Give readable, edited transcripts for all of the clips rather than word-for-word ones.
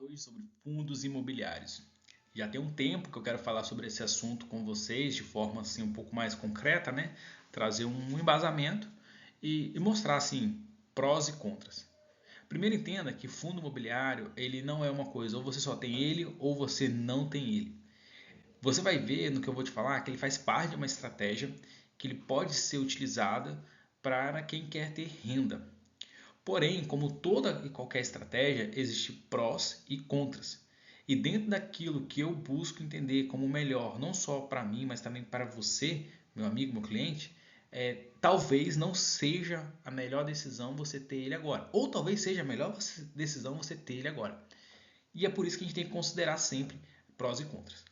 hoje sobre fundos imobiliários. Já tem um tempo que eu quero falar sobre esse assunto com vocês de forma assim um pouco mais concreta, né? Trazer um embasamento e mostrar assim prós e contras. Primeiro entenda que fundo imobiliário ele não é uma coisa, ou você só tem ele ou você não tem ele. Você vai ver no que eu vou te falar que ele faz parte de uma estratégia que ele pode ser utilizada para quem quer ter renda. Porém, como toda e qualquer estratégia, existe prós e contras. E dentro daquilo que eu busco entender como melhor, não só para mim, mas também para você, meu amigo, meu cliente, talvez não seja a melhor decisão você ter ele agora. Ou talvez seja a melhor decisão você ter ele agora. E é por isso que a gente tem que considerar sempre prós e contras.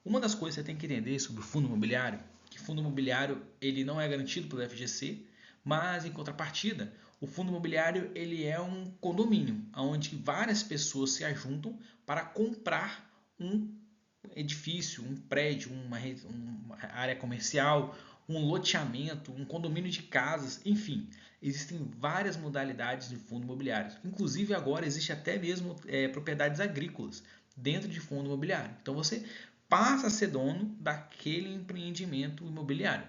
Uma das coisas que você tem que entender sobre o fundo imobiliário, que fundo imobiliário ele não é garantido pelo FGC, mas em contrapartida, o fundo imobiliário ele é um condomínio, onde várias pessoas se ajuntam para comprar um edifício, um prédio, uma área comercial, um loteamento, um condomínio de casas, enfim, existem várias modalidades de fundo imobiliário. Inclusive agora existe até mesmo propriedades agrícolas dentro de fundo imobiliário. Então você passa a ser dono daquele empreendimento imobiliário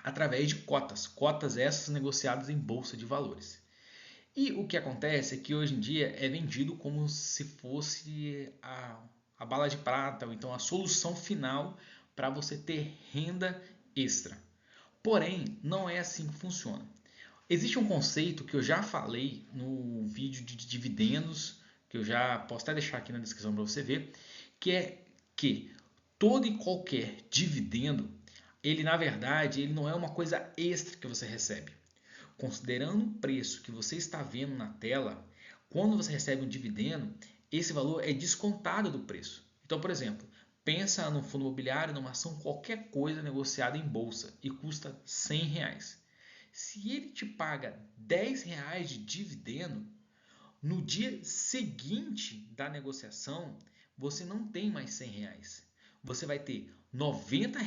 através de cotas, cotas essas negociadas em bolsa de valores. E o que acontece é que hoje em dia é vendido como se fosse a bala de prata, ou então a solução final para você ter renda extra. Porém, não é assim que funciona. Existe um conceito que eu já falei no vídeo de dividendos, que eu já posso até deixar aqui na descrição para você ver, que é que todo e qualquer dividendo, ele na verdade, ele não é uma coisa extra que você recebe. Considerando o preço que você está vendo na tela, quando você recebe um dividendo, esse valor é descontado do preço. Então, por exemplo, pensa no fundo imobiliário, numa ação qualquer coisa negociada em bolsa e custa R$ 100. Se ele te paga R$ 10 de dividendo, no dia seguinte da negociação, você não tem mais R$ 100. Você vai ter R$ 90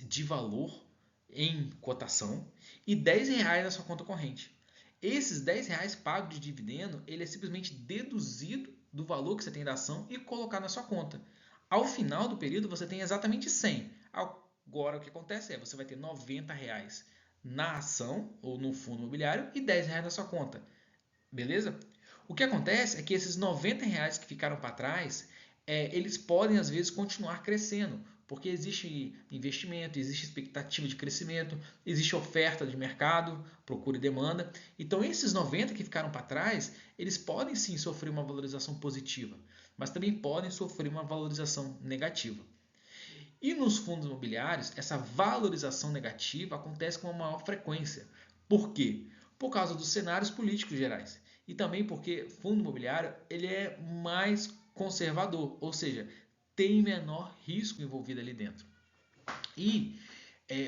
de valor em cotação e R$ 10 na sua conta corrente. Esses R$ 10 pagos de dividendo, ele é simplesmente deduzido do valor que você tem da ação e colocado na sua conta. Ao final do período, você tem exatamente 100. Agora, o que acontece é você vai ter R$ 90 na ação ou no fundo imobiliário e R$ 10 na sua conta. Beleza? O que acontece é que esses R$ 90 que ficaram para trás, eles podem às vezes continuar crescendo, porque existe investimento, existe expectativa de crescimento, existe oferta de mercado, procura e demanda. Então esses 90 que ficaram para trás, eles podem sim sofrer uma valorização positiva, mas também podem sofrer uma valorização negativa. E nos fundos imobiliários, essa valorização negativa acontece com uma maior frequência. Por quê? Por causa dos cenários políticos gerais. E também porque fundo imobiliário ele é mais conservador, ou seja, tem menor risco envolvido ali dentro. E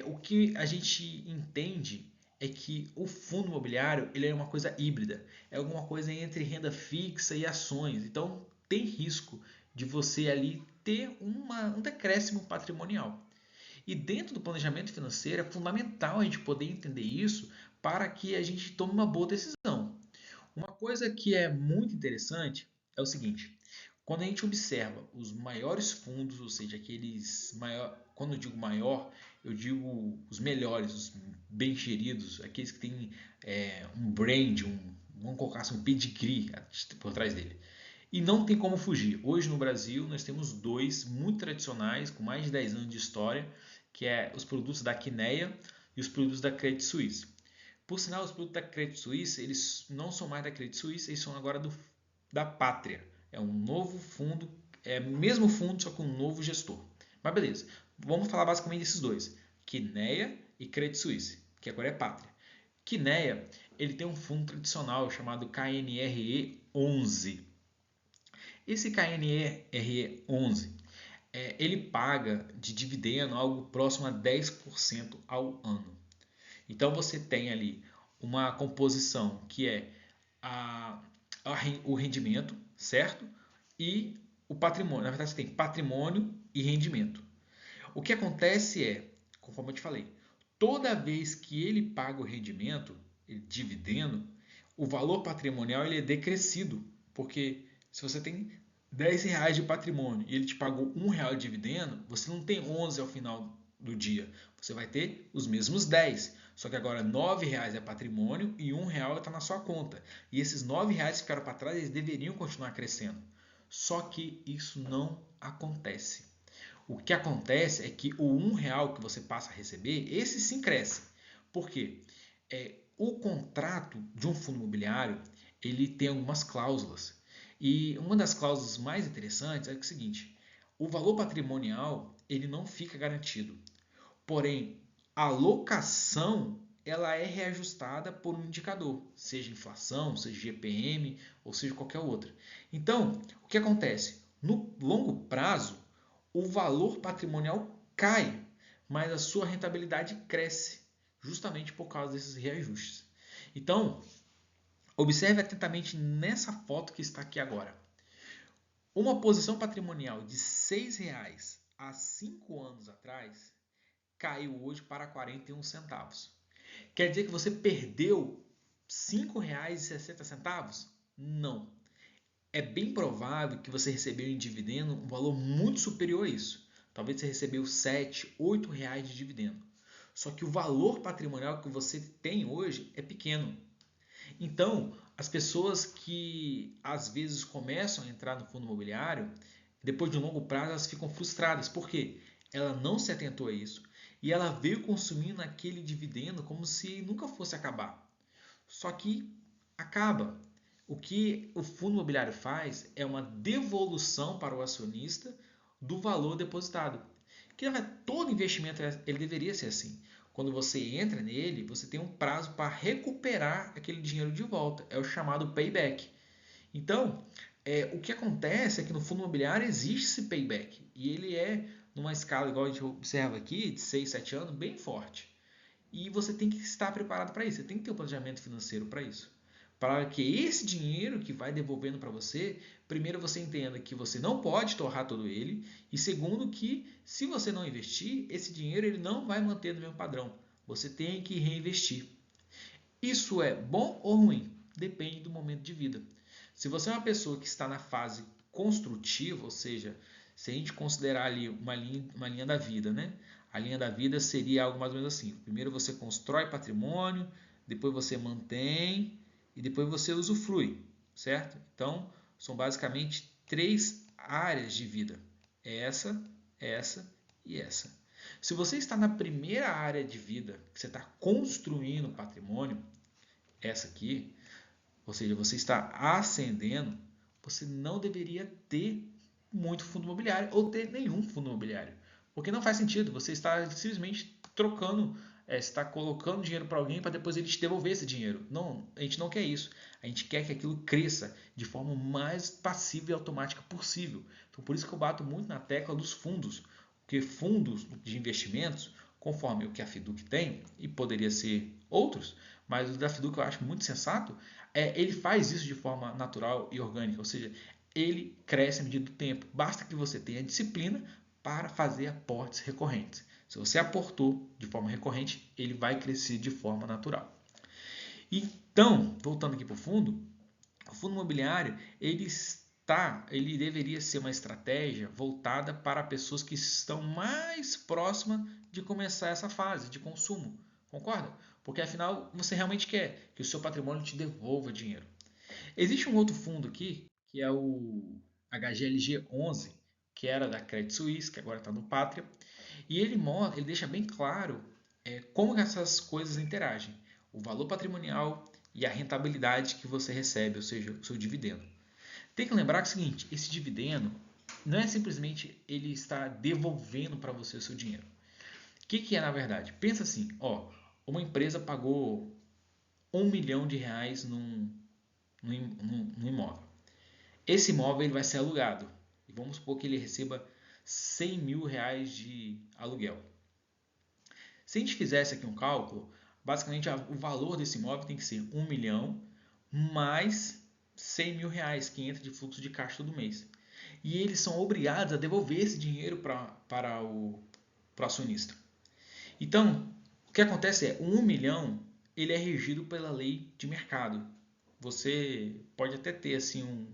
o que a gente entende é que o fundo imobiliário ele é uma coisa híbrida, é alguma coisa entre renda fixa e ações. Então tem risco de você ali ter um decréscimo patrimonial. E dentro do planejamento financeiro é fundamental a gente poder entender isso para que a gente tome uma boa decisão. Uma coisa que é muito interessante é o seguinte: quando a gente observa os maiores fundos, ou seja, aqueles maior, quando eu digo maior, eu digo os melhores, os bem geridos, aqueles que têm um brand, vamos colocar assim, um pedigree por trás dele. E não tem como fugir. Hoje no Brasil nós temos dois muito tradicionais, com mais de 10 anos de história, que é os produtos da Quineia e os produtos da Credit Suisse. Por sinal, os produtos da Credit Suisse, eles não são mais da Credit Suisse, eles são agora da Pátria. É um novo fundo, é o mesmo fundo, só com um novo gestor. Mas beleza, vamos falar basicamente desses dois, Quineia e Credit Suisse, que agora é Pátria. Quineia, ele tem um fundo tradicional chamado KNRE 11. Esse KNRE 11, ele paga de dividendo algo próximo a 10% ao ano. Então você tem ali uma composição que é a, o rendimento, certo? E o patrimônio. Na verdade, você tem patrimônio e rendimento. O que acontece é, conforme eu te falei, toda vez que ele paga o rendimento, dividendo, o valor patrimonial ele é decrescido, porque Se você tem R$ 10 de patrimônio e ele te pagou R$ 1 de dividendo, você não tem 11 ao final do dia. Você vai ter os mesmos 10. Só que agora R$ 9 é patrimônio e R$ 1 está na sua conta. E esses R$ 9 que ficaram para trás, eles deveriam continuar crescendo. Só que isso não acontece. O que acontece é que o R$ 1 que você passa a receber, esse sim cresce. Por quê? O contrato de um fundo imobiliário, ele tem algumas cláusulas. E uma das cláusulas mais interessantes é o seguinte: o valor patrimonial ele não fica garantido. Porém, a locação ela é reajustada por um indicador, seja inflação, seja GPM ou seja qualquer outra. Então, o que acontece? No longo prazo, o valor patrimonial cai, mas a sua rentabilidade cresce, justamente por causa desses reajustes. Então, observe atentamente nessa foto que está aqui agora. Uma posição patrimonial de R$ 6 há 5 anos atrás caiu hoje para 41 centavos. Quer dizer que você perdeu R$ 5,60? Não. É bem provável que você recebeu em dividendo um valor muito superior a isso. Talvez você recebeu R$ 7, R$ 8 de dividendo. Só que o valor patrimonial que você tem hoje é pequeno. Então, as pessoas que às vezes começam a entrar no fundo imobiliário, depois de um longo prazo, elas ficam frustradas. Por quê? Ela não se atentou a isso e ela veio consumindo aquele dividendo como se nunca fosse acabar. Só que acaba. O que o fundo imobiliário faz é uma devolução para o acionista do valor depositado. Que todo investimento ele deveria ser assim. Quando você entra nele, você tem um prazo para recuperar aquele dinheiro de volta. É o chamado payback. Então, o que acontece é que no fundo imobiliário existe esse payback. E ele é numa escala, igual a gente observa aqui, de 6, 7 anos, bem forte. E você tem que estar preparado para isso. Você tem que ter um planejamento financeiro para isso. Para que esse dinheiro que vai devolvendo para você, primeiro você entenda que você não pode torrar todo ele. E segundo que se você não investir, esse dinheiro ele não vai manter no mesmo padrão. Você tem que reinvestir. Isso é bom ou ruim? Depende do momento de vida. Se você é uma pessoa que está na fase construtiva, ou seja, se a gente considerar ali uma linha da vida, né? A linha da vida seria algo mais ou menos assim. Primeiro você constrói patrimônio, depois você mantém e depois você usufrui, certo? Então, são basicamente 3 áreas de vida. Essa, essa e essa. Se você está na primeira área de vida, que você está construindo patrimônio, essa aqui, ou seja, você está ascendendo, você não deveria ter muito fundo imobiliário ou ter nenhum fundo imobiliário. Porque não faz sentido, você está simplesmente trocando, está colocando dinheiro para alguém para depois ele te devolver esse dinheiro. Não, a gente não quer isso. A gente quer que aquilo cresça de forma mais passiva e automática possível. Então, por isso que eu bato muito na tecla dos fundos. Porque fundos de investimentos, conforme o que a Fiduc tem, e poderia ser outros, mas o da Fiduc eu acho muito sensato, ele faz isso de forma natural e orgânica, ou seja, ele cresce à medida do tempo. Basta que você tenha disciplina para fazer aportes recorrentes. Se você aportou de forma recorrente, ele vai crescer de forma natural. Então, voltando aqui para o fundo imobiliário ele deveria ser uma estratégia voltada para pessoas que estão mais próximas de começar essa fase de consumo. Concorda? Porque afinal você realmente quer que o seu patrimônio te devolva dinheiro. Existe um outro fundo aqui, que é o HGLG 11, que era da Credit Suisse, que agora está no Pátria, e ele deixa bem claro como essas coisas interagem, o valor patrimonial e a rentabilidade que você recebe, ou seja, o seu dividendo. Tem que lembrar que é o seguinte, esse dividendo não é simplesmente ele estar devolvendo para você o seu dinheiro. O que é na verdade? Pensa assim, uma empresa pagou R$ 1 milhão num imóvel. Esse imóvel ele vai ser alugado. E vamos supor que ele receba R$ 100 mil de aluguel. Se a gente fizesse aqui um cálculo, basicamente o valor desse imóvel tem que ser 1 milhão mais R$ 100 mil que entra de fluxo de caixa todo mês. E eles são obrigados a devolver esse dinheiro para o acionista. Então, o que acontece é, o 1 milhão ele é regido pela lei de mercado. Você pode até ter assim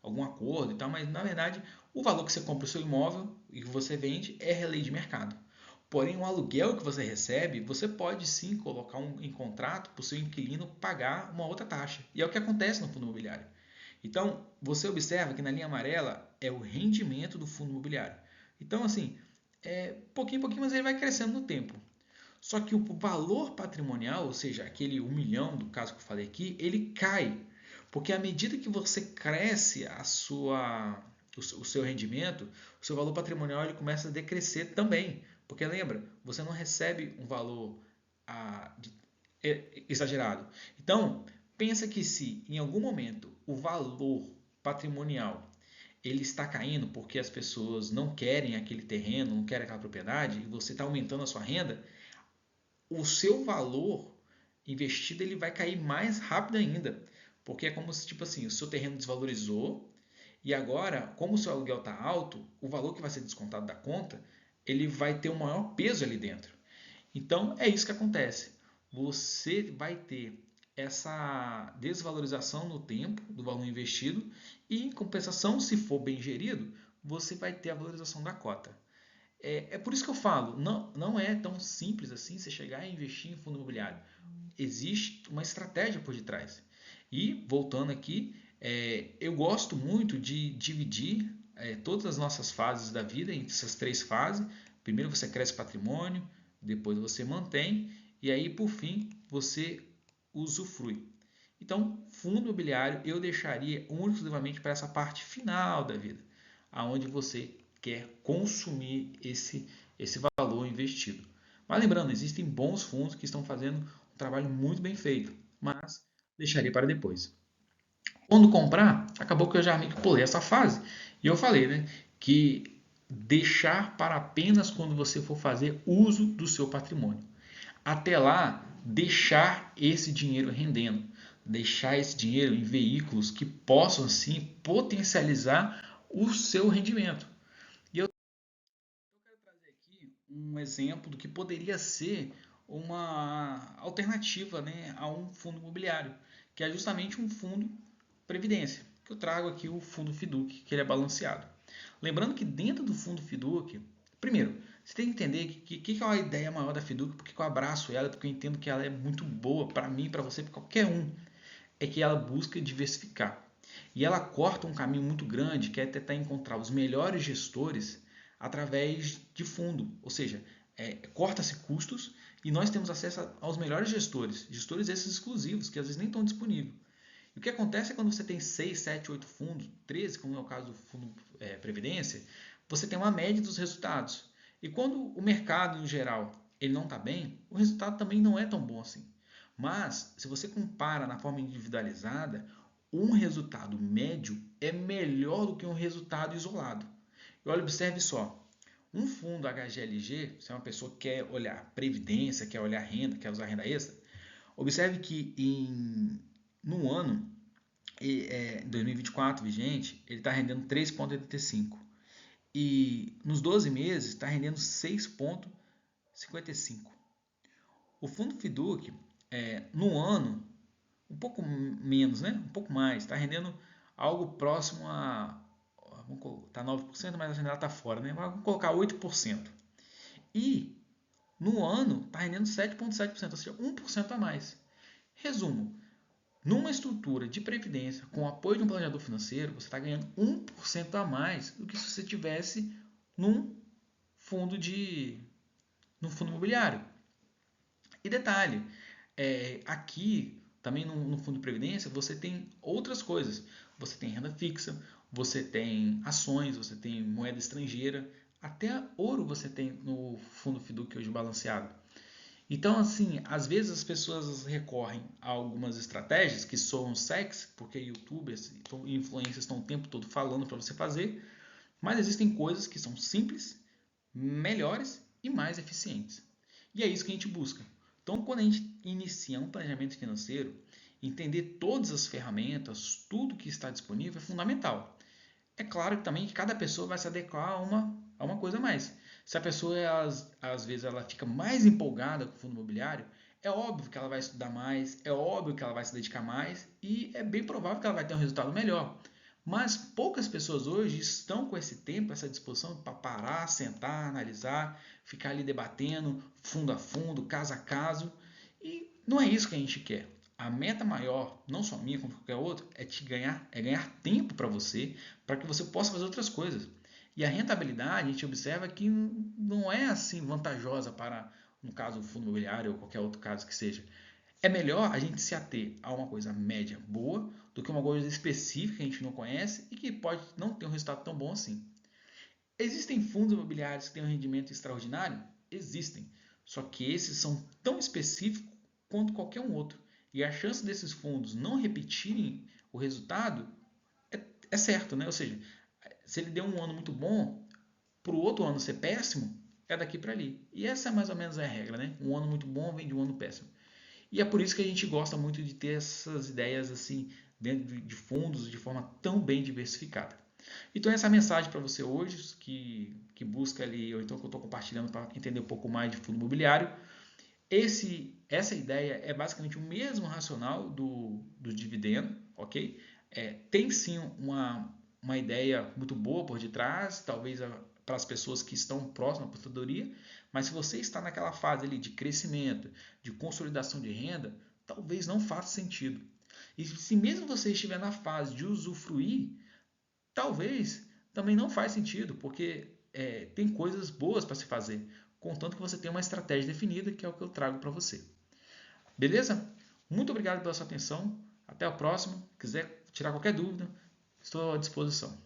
algum acordo e tal, mas na verdade o valor que você compra o seu imóvel e que você vende é a lei de mercado. Porém, o aluguel que você recebe, você pode sim colocar em contrato para o seu inquilino pagar uma outra taxa. E é o que acontece no fundo imobiliário. Então, você observa que na linha amarela é o rendimento do fundo imobiliário. Então, assim, pouquinho em pouquinho, mas ele vai crescendo no tempo. Só que o valor patrimonial, ou seja, aquele 1 milhão do caso que eu falei aqui, ele cai. Porque à medida que você cresce o seu rendimento, o seu valor patrimonial ele começa a decrescer também. Porque lembra, você não recebe um valor exagerado. Então, pensa que se em algum momento o valor patrimonial ele está caindo porque as pessoas não querem aquele terreno, não querem aquela propriedade, e você está aumentando a sua renda, o seu valor investido ele vai cair mais rápido ainda. Porque é como se, tipo assim, o seu terreno desvalorizou e agora, como o seu aluguel está alto, o valor que vai ser descontado da conta, ele vai ter um maior peso ali dentro. Então, é isso que acontece. Você vai ter essa desvalorização no tempo do valor investido e, em compensação, se for bem gerido, você vai ter a valorização da cota. É por isso que eu falo, não é tão simples assim você chegar e investir em fundo imobiliário. Existe uma estratégia por detrás. E, voltando aqui, eu gosto muito de dividir todas as nossas fases da vida em essas 3 fases. Primeiro você cresce patrimônio, depois você mantém e aí, por fim, você usufrui. Então, fundo imobiliário eu deixaria exclusivamente para essa parte final da vida, aonde você quer consumir esse valor investido. Mas lembrando, existem bons fundos que estão fazendo um trabalho muito bem feito, mas deixaria para depois. Quando comprar, acabou que eu já meio que pulei essa fase e eu falei, né, que deixar para apenas quando você for fazer uso do seu patrimônio. Até lá, deixar esse dinheiro rendendo, deixar esse dinheiro em veículos que possam sim potencializar o seu rendimento. E eu quero trazer aqui um exemplo do que poderia ser uma alternativa, né, a um fundo imobiliário, que é justamente um fundo previdência, que eu trago aqui o fundo Fiduc, que ele é balanceado. Lembrando que dentro do fundo Fiduc, primeiro, você tem que entender que é a ideia maior da Fiduc, porque eu abraço ela, porque eu entendo que ela é muito boa para mim, para você, para qualquer um, é que ela busca diversificar. E ela corta um caminho muito grande, que é tentar encontrar os melhores gestores através de fundo, ou seja, corta-se custos e nós temos acesso aos melhores gestores, gestores esses exclusivos, que às vezes nem estão disponíveis. E o que acontece é quando você tem 6, 7, 8 fundos, 13, como é o caso do fundo Previdência, você tem uma média dos resultados. E quando o mercado, em geral, ele não está bem, o resultado também não é tão bom assim. Mas, se você compara na forma individualizada, um resultado médio é melhor do que um resultado isolado. E olha, observe só, um fundo HGLG, se é uma pessoa que quer olhar previdência, quer olhar renda, quer usar renda extra, observe que no ano 2024 vigente, ele está rendendo 3,85 e nos 12 meses está rendendo 6,55. O fundo Fiduc, no ano, um pouco menos, né? Um pouco mais, está rendendo algo próximo a. Está 9%, mas a janela está fora, né? Vamos colocar 8%. E no ano está rendendo 7,7%, ou seja, 1% a mais. Resumo: numa estrutura de previdência com o apoio de um planejador financeiro, você está ganhando 1% a mais do que se você tivesse num fundo num fundo imobiliário. E detalhe, aqui também no fundo de previdência você tem outras coisas. Você tem renda fixa, você tem ações, você tem moeda estrangeira, até ouro você tem no fundo Fiduc hoje balanceado. Então, assim, às vezes as pessoas recorrem a algumas estratégias que soam sexy, porque youtubers e influencers estão o tempo todo falando para você fazer, mas existem coisas que são simples, melhores e mais eficientes. E é isso que a gente busca. Então, quando a gente inicia um planejamento financeiro, entender todas as ferramentas, tudo que está disponível é fundamental. É claro também que cada pessoa vai se adequar a uma coisa a mais. Se a pessoa, às vezes, ela fica mais empolgada com o fundo imobiliário, é óbvio que ela vai estudar mais, é óbvio que ela vai se dedicar mais e é bem provável que ela vai ter um resultado melhor. Mas poucas pessoas hoje estão com esse tempo, essa disposição para parar, sentar, analisar, ficar ali debatendo fundo a fundo, caso a caso. E não é isso que a gente quer. A meta maior, não só minha como qualquer outra, é ganhar tempo para que você possa fazer outras coisas. E a rentabilidade, a gente observa que não é assim vantajosa para, no caso, o fundo imobiliário ou qualquer outro caso que seja. É melhor a gente se ater a uma coisa média boa do que uma coisa específica que a gente não conhece e que pode não ter um resultado tão bom assim. Existem fundos imobiliários que têm um rendimento extraordinário? Existem. Só que esses são tão específicos quanto qualquer um outro. E a chance desses fundos não repetirem o resultado é certo, né? Ou seja, se ele deu um ano muito bom, para o outro ano ser péssimo, é daqui para ali. E essa é mais ou menos a regra, né? Um ano muito bom vem de um ano péssimo. E é por isso que a gente gosta muito de ter essas ideias assim dentro de fundos de forma tão bem diversificada. Então essa mensagem para você hoje que busca ali, ou então que eu estou compartilhando para entender um pouco mais de fundo imobiliário, essa ideia é basicamente o mesmo racional do dividendo, ok? Tem sim uma ideia muito boa por detrás, talvez para as pessoas que estão próximas à aposentadoria, mas se você está naquela fase ali de crescimento, de consolidação de renda, talvez não faça sentido. E se mesmo você estiver na fase de usufruir, talvez também não faz sentido, porque tem coisas boas para se fazer, contanto que você tenha uma estratégia definida, que é o que eu trago para você. Beleza? Muito obrigado pela sua atenção. Até a próxima. Se quiser tirar qualquer dúvida, estou à disposição.